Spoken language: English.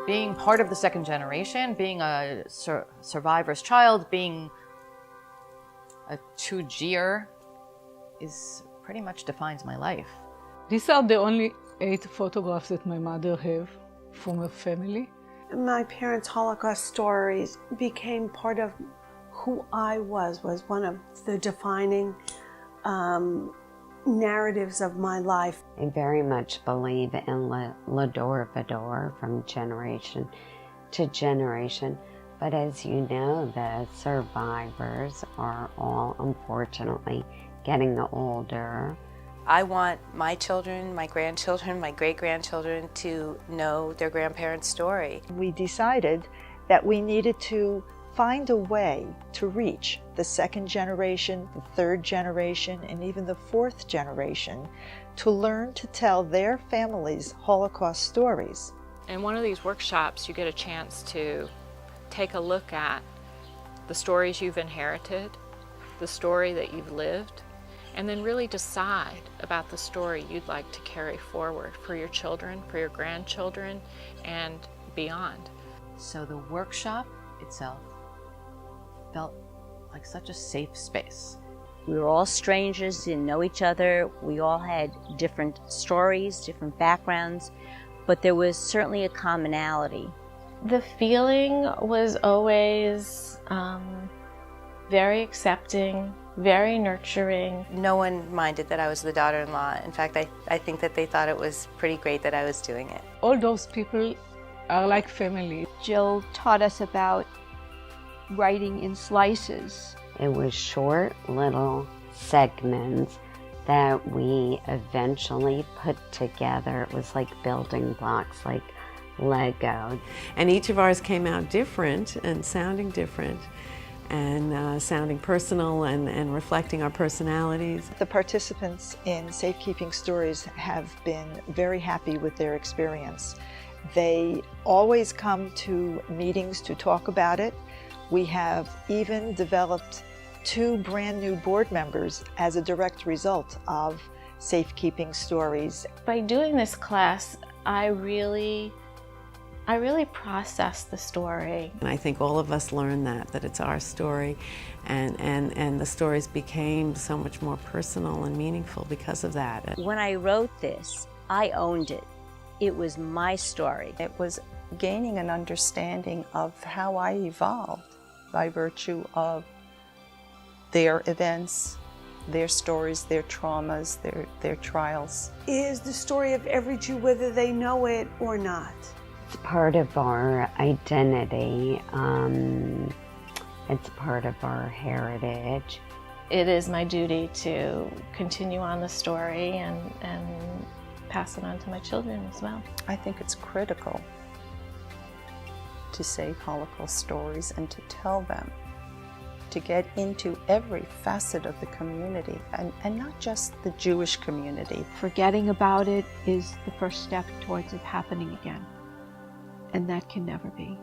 Being part of the second generation, being a survivor's child, being a 2G'er is pretty much defines my life. These are the only 8 photographs that my mother have from her family. My parents' Holocaust stories became part of who I was one of the defining narratives of my life. I very much believe in la door vador from generation to generation. But as you know, the survivors are all unfortunately getting older. I want my children, my grandchildren, my great-grandchildren to know their grandparents' story. We decided that we needed to find a way to reach the second generation, the third generation, and even the fourth generation to learn to tell their families' Holocaust stories. In one of these workshops, you get a chance to take a look at the stories you've inherited, the story that you've lived, and then really decide about the story you'd like to carry forward for your children, for your grandchildren, and beyond. So the workshop itself felt like such a safe space. We were all strangers, didn't know each other. We all had different stories, different backgrounds, but there was certainly a commonality. The feeling was always very accepting, very nurturing. No one minded that I was the daughter-in-law. In fact, I think that they thought it was pretty great that I was doing it. All those people are like family. Jill taught us about writing in slices. It was short little segments that we eventually put together. It was like building blocks, like Lego. And each of ours came out different and sounding different and sounding personal and reflecting our personalities. The participants in Safekeeping Stories have been very happy with their experience. They always come to meetings to talk about it. We have even developed 2 brand new board members as a direct result of Safekeeping Stories. By doing this class, I really processed the story. And I think all of us learned that it's our story, and the stories became so much more personal and meaningful because of that. When I wrote this, I owned it. It was my story. It was gaining an understanding of how I evolved by virtue of their events, their stories, their traumas, their trials. It is the story of every Jew, whether they know it or not. It's part of our identity. It's part of our heritage. It is my duty to continue on the story and pass it on to my children as well. I think it's critical to save Holocaust stories and to tell them, to get into every facet of the community and not just the Jewish community. Forgetting about it is the first step towards it happening again, and that can never be.